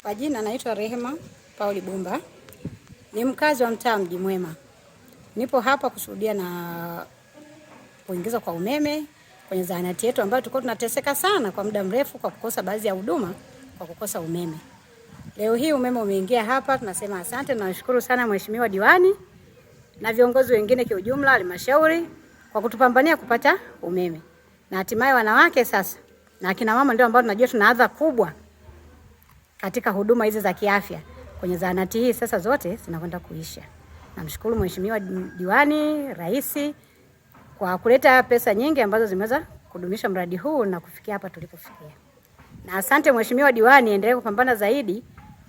Kwa jina naitwa Rehema Pauli Bumba. Ni mkazi wa mtaa Mji Mwema. Nipo hapa kushuhudia na kuingizwa kwa umeme kwenye zahanati yetu ambayo tulikuwa tunateseka sana kwa muda mrefu kwa kukosa baadhi ya huduma kwa kukosa umeme. Leo hii umeme umeingia hapa, tunasema asante na nashukuru sana Mheshimiwa Diwani na viongozi wengine kwa ujumla halmashauri kwa kutupambania kupata umeme. Na hatimaye wanawake sasa na akina mama ndio ambao tunajua tuna adha kubwa katika huduma hizi za kiafya kwenye zahanati hii sasa zote zinakwenda kuisha. Namshukuru Mheshimiwa Diwani, Rais kwa kuleta pesa nyingi ambazo zimeweza kudumisha mradi huu na kufikia hapa tulipofikia. Na asante Mheshimiwa Diwani, endelee kupambana zaidi.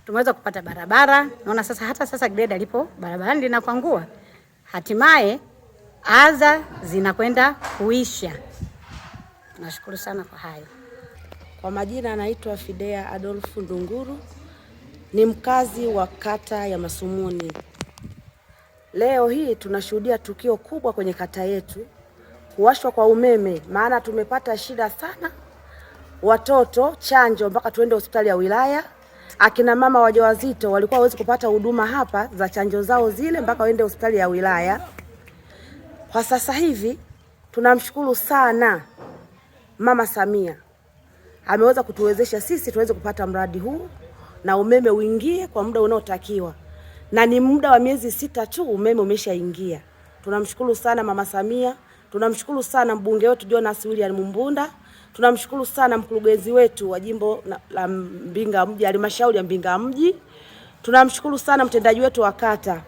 Tumeweza kupata barabara. Naona sasa greda lipo barabarani linakwangua. Hatimaye adha zinakwenda kuisha. Tunashukuru sana kwa hayo. Kwa majina anaitwa Fidea Adolfu Ndunguru, ni mkazi wa kata ya Masumuni. Leo hii tunashuhudia tukio kubwa kwenye kata yetu, kuwashwa kwa umeme, maana tumepata shida sana. Watoto chanjo mpaka tuende hospitali ya wilaya. Akina mama wajawazito walikuwa hawezi kupata huduma hapa za chanjo zao zile mpaka waende hospitali ya wilaya. Kwa sasa hivi tunamshukuru sana Mama Samia. Ameweza kutuwezesha sisi tuweze kupata mradi huu na umeme uingie kwa muda unaotakiwa. Na ni muda wa miezi 6 tu umeme umeshaingia. Tunamshukuru sana Mama Samia, tunamshukuru sana mbunge wetu Jonas William Mumbunda, tunamshukuru sana mkurugenzi wetu wa jimbo la Mbinga Mji, halmashauri ya Mbinga Mji. Tunamshukuru sana mtendaji wetu wa kata.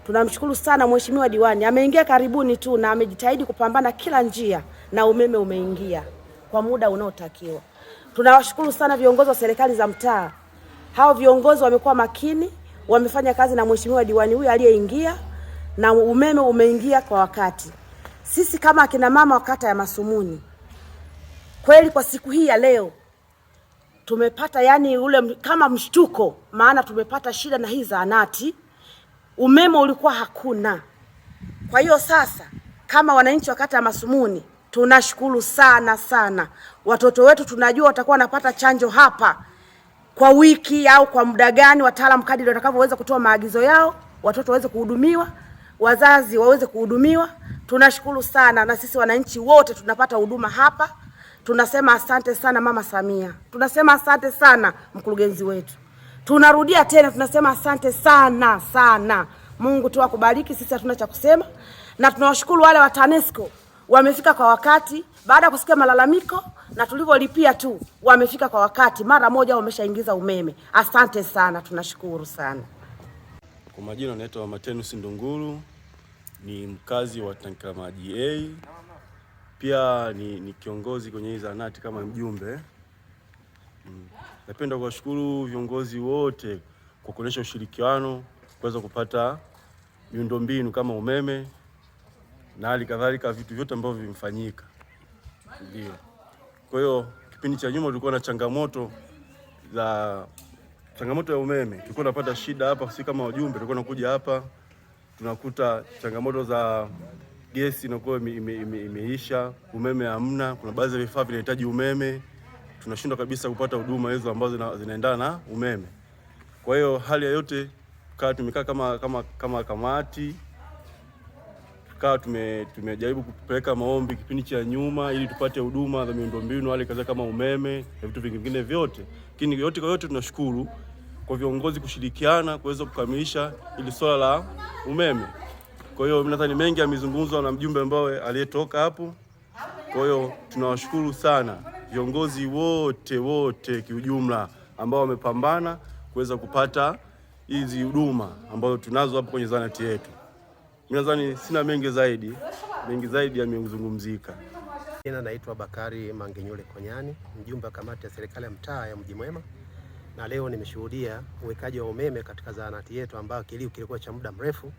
Tunamshukuru sana Mheshimiwa Diwani. Ameingia karibuni tu na amejitahidi kupambana kila njia na umeme umeingia kwa muda unaotakiwa. Tunawashukuru sana viongozi wa serikali za mtaa. Hao viongozi wamekuwa makini, wamefanya kazi na Mheshimiwa Diwani huyu aliyeingia na umeme umeingia kwa wakati. Sisi kama akina mama wa kata ya Masumuni, kweli kwa siku hii ya leo tumepata ule kama mshtuko, maana tumepata shida na hii zahanati. Umeme ulikuwa hakuna. Kwa hiyo sasa kama wananchi wa kata ya Masumuni tunashukuru sana sana. Watoto wetu tunajua watakuwa wanapata chanjo hapa kwa wiki au kwa muda gani, wataalamu kadri watakavyoweza kutoa maagizo yao, watoto waweze kuhudumiwa, wazazi waweze kuhudumiwa. Tunashukuru sana na sisi wananchi wote tunapata huduma hapa. Tunasema asante sana Mama Samia. Tunasema asante sana mkurugenzi wetu. Tunarudia tena tunasema asante sana sana. Mungu tu akubariki, sisi hatuna cha kusema. Na tunawashukuru wale wa TANESCO wamefika kwa wakati baada ya kusikia malalamiko na tulivyolipia tu wamefika kwa wakati, mara moja wameshaingiza umeme. Asante sana, tunashukuru sana. Kwa majina naitwa Matenus Ndunguru, ni mkazi wa Tankamaji A. Pia ni kiongozi kwenye hii zahanati kama mjumbe. Napenda kuwashukuru viongozi wote kwa kuonyesha ushirikiano kuweza kupata miundombinu kama umeme na hali kadhalika vitu vyote ambavyo vimefanyika. Ndio. Kwa hiyo kipindi cha nyuma tulikuwa na changamoto ya umeme. Tulikuwa tunapata shida hapa, sisi kama wajumbe tulikuwa tunakuja hapa tunakuta changamoto za gesi inakuwa imeisha, umeme hamna, kuna baadhi ya vifaa vinahitaji umeme. Tunashindwa kabisa kupata huduma hizo ambazo zinaendana na umeme. Kwa hiyo hali ya yote tumekaa kama kamati, tumejaribu kupeleka maombi kipindi cha nyuma ili tupate huduma za miundombinu hali kaza kama umeme na vitu vingine vyote. Lakini yote kwa yote tunashukuru kwa viongozi kushirikiana kuweza kukamilisha ili swala la umeme. Kwa hiyo nadhani mengi yamezungumzwa na mjumbe ambaye aliyetoka hapo. Kwa hiyo tunawashukuru sana viongozi wote kiujumla ambao wamepambana kuweza kupata hizi huduma ambazo tunazo hapo kwenye zahanati yetu. Nadhani sina mengi zaidi yamezungumzika. Jina naitwa Bakari Mangenyule Konyani, mjumbe wa kamati ya serikali ya mtaa ya Mji Mwema. Na leo nimeshuhudia uwekaji wa umeme katika zahanati yetu ambao kilikuwa cha muda mrefu,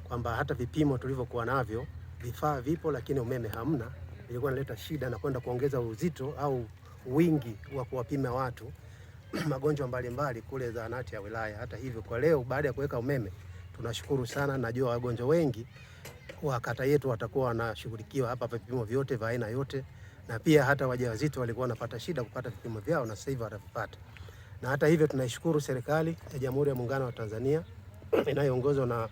kwamba hata vipimo tulivyokuwa navyo vifaa vipo lakini umeme hamna. Ilikuwa inaleta shida na kwenda kuongeza uzito au wingi wa kuwapima watu magonjwa mbalimbali kule zahanati ya wilaya. Hata hivyo kwa leo baada ya kuweka umeme tunashukuru sana. Najua wagonjwa wengi wa kata yetu watakuwa wanashughulikiwa hapa vipimo vyote vya aina yote, na pia hata wajawazito walikuwa wanapata shida kupata vipimo vyao na sasa hivi watavipata. Na hata hivyo tunaishukuru serikali ya Jamhuri ya Muungano wa Tanzania inayoongozwa na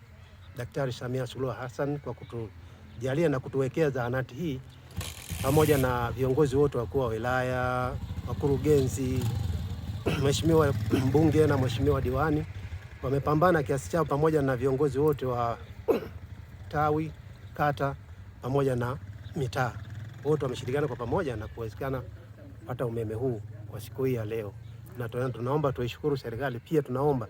Daktari Samia Suluhu Hassan kwa kutujalia na kutuwekea zahanati hii, pamoja na viongozi wote wakuu wa wilaya, wakurugenzi, mheshimiwa mbunge na mheshimiwa diwani wamepambana kiasi chao, pamoja na viongozi wote wa tawi, kata pamoja na mitaa, wote wameshirikiana kwa pamoja na kuwezekana kupata umeme huu kwa siku hii ya leo. Na tunaomba tuishukuru serikali, pia tunaomba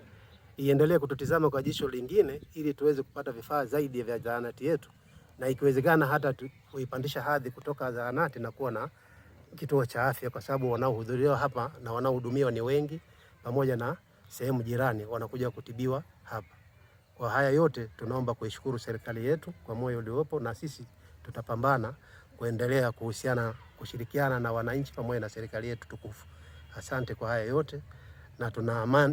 iendelee kututizama kwa jicho lingine ili tuweze kupata vifaa zaidi vya zahanati yetu, na ikiwezekana hata kuipandisha hadhi kutoka zahanati na kuwa na kituo cha afya, kwa sababu wanaohudhuria hapa na wanaohudumiwa ni wengi, pamoja na sehemu jirani wanakuja kutibiwa hapa. Kwa haya yote tunaomba kuishukuru serikali yetu kwa moyo uliopo, na sisi tutapambana kuendelea kushirikiana na wananchi pamoja na serikali yetu tukufu. Asante kwa haya yote, na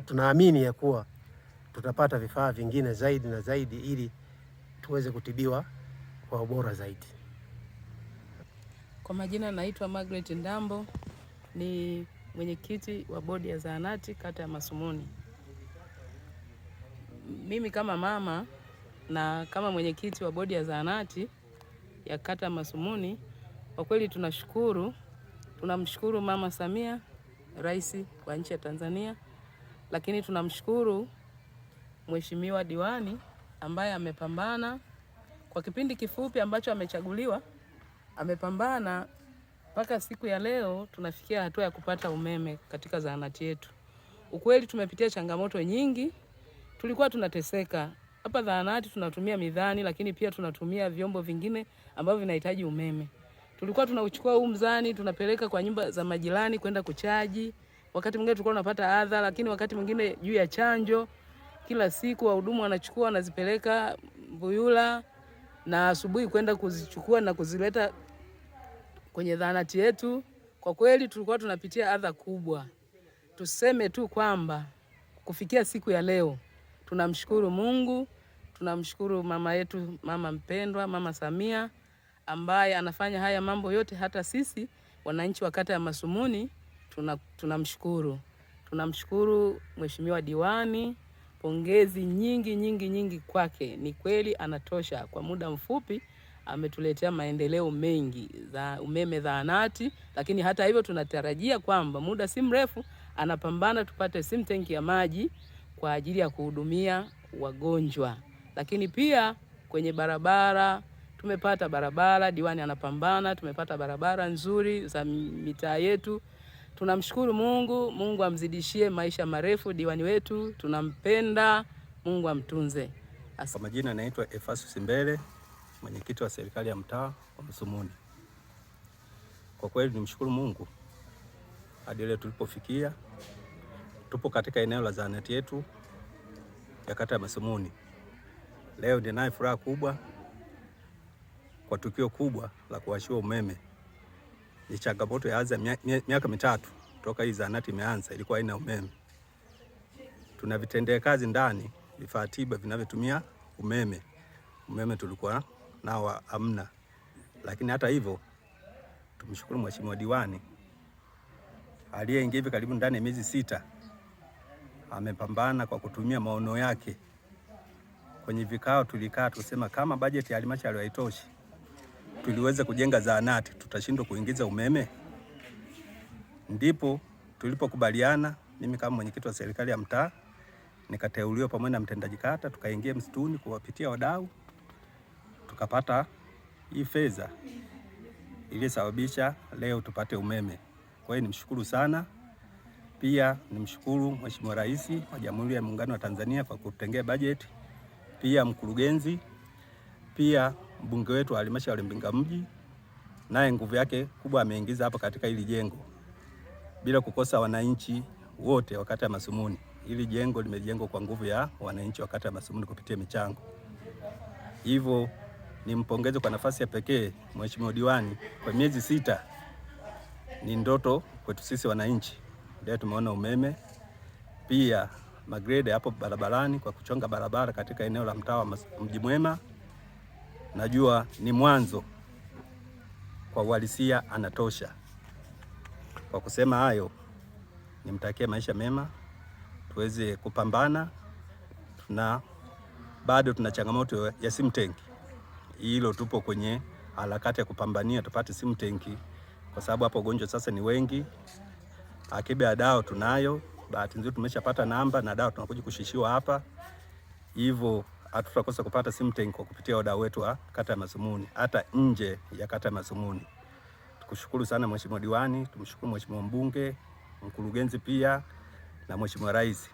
tunaamini ya kuwa tutapata vifaa vingine zaidi na zaidi ili tuweze kutibiwa kwa ubora zaidi. Kwa majina naitwa Margaret Ndambo, ni mwenyekiti wa bodi ya zahanati kata ya Masumuni. Mimi kama mama na kama mwenyekiti wa bodi ya zahanati ya kata ya Masumuni, kwa kweli tunamshukuru Mama Samia, Rais wa nchi ya Tanzania, lakini tunamshukuru Mheshimiwa Diwani ambaye amepambana kwa kipindi kifupi ambacho amechaguliwa, amepambana mpaka siku ya leo tunafikia hatua ya kupata umeme katika zahanati yetu. Ukweli tumepitia changamoto nyingi, tulikuwa tunateseka. Hapa zahanati tunatumia mizani, lakini pia tunatumia vyombo vingine ambavyo vinahitaji umeme. Tulikuwa tunauchukua huu mzani tunapeleka kwa nyumba za majirani kwenda kuchaji. Wakati mwingine tulikuwa tunapata adha, lakini wakati mwingine juu ya chanjo kila siku wahudumu wanachukua wanazipeleka Mbuyula, na asubuhi kwenda kuzichukua na kuzileta kwenye zahanati yetu. Kwa kweli tulikuwa tunapitia adha kubwa. Tuseme tu kwamba kufikia siku ya leo tunamshukuru Mungu, tunamshukuru mama yetu, mama mpendwa, Mama Samia ambaye anafanya haya mambo yote. Hata sisi wananchi wa kata ya Masumuni tunamshukuru. Tunamshukuru Mheshimiwa Diwani, pongezi nyingi kwake. Ni kweli anatosha, kwa muda mfupi ametuletea maendeleo mengi za umeme zahanati, lakini hata hivyo tunatarajia kwamba muda si mrefu anapambana tupate simtenki ya maji kwa ajili ya kuhudumia wagonjwa. Lakini pia kwenye barabara tumepata barabara, diwani anapambana, tumepata barabara nzuri za mitaa yetu. Tunamshukuru Mungu, Mungu amzidishie maisha marefu diwani wetu, tunampenda, Mungu amtunze. Kwa majina naitwa Efasus Mbele, mwenyekiti wa serikali ya mtaa wa Masumuni. Kwa kweli nimshukuru Mungu hadi leo tulipofikia. Tupo katika eneo la zahanati yetu ya kata ya Masumuni. Leo ninayo furaha kubwa kwa tukio kubwa la kuwashiwa umeme. Ni changamoto ya miaka mitatu toka hii zahanati imeanza ilikuwa haina umeme. Tuna vitendea kazi ndani, vifaa tiba vinavyotumia umeme. Umeme tulikuwa nao hamna. Lakini hata hivyo tumshukuru Mheshimiwa Diwani aliyeingia hivi karibu ndani ya miezi 6. Amepambana kwa kutumia maono yake. Kwenye vikao tulikaa tusema kama bajeti ya halmashauri haitoshi, tuliweza kujenga zahanati, tutashindwa kuingiza umeme? Ndipo tulipokubaliana, mimi kama mwenyekiti wa serikali ya mtaa nikateuliwa pamoja na mtendaji kata, tukaingia msituni kuwapitia wadau, tukapata hii fedha iliyosababisha leo tupate umeme. Kwa hiyo nimshukuru sana. Pia nimshukuru Mheshimiwa Rais wa Jamhuri ya Muungano wa Tanzania kwa kutengea bajeti, pia mkurugenzi, pia mbunge wetu wa halmashauri ya Mbinga mji, naye nguvu yake kubwa ameingiza hapa katika hili jengo, bila kukosa wananchi wote wa kata ya Masumuni. Hili jengo limejengwa kwa nguvu ya wananchi wa kata ya Masumuni kupitia michango. Hivyo nimpongeze kwa nafasi ya pekee Mheshimiwa Diwani. Kwa miezi 6 ni ndoto kwetu sisi wananchi, leo tumeona umeme. Pia magrade hapo barabarani kwa kuchonga barabara katika eneo la mtaa wa Mji Mwema. Najua ni mwanzo, kwa uhalisia anatosha. Kwa kusema hayo, nimtakie maisha mema, tuweze kupambana. Bado tuna changamoto ya sim tank. Hilo tupo kwenye harakati ya kupambania tupate sim tank, kwa sababu hapo wagonjwa sasa ni wengi. Akiba ya dawa tunayo, bahati nzuri tumeshapata namba na dawa tunakuja kushishiwa hapa. Hivyo hatutakosa kupata sim tank kwa kupitia wadau wetu wa kata ya Masumuni, hata nje ya kata ya Masumuni. Tukushukuru sana Mheshimiwa Diwani, tumshukuru Mheshimiwa Mbunge, mkurugenzi pia na Mheshimiwa Rais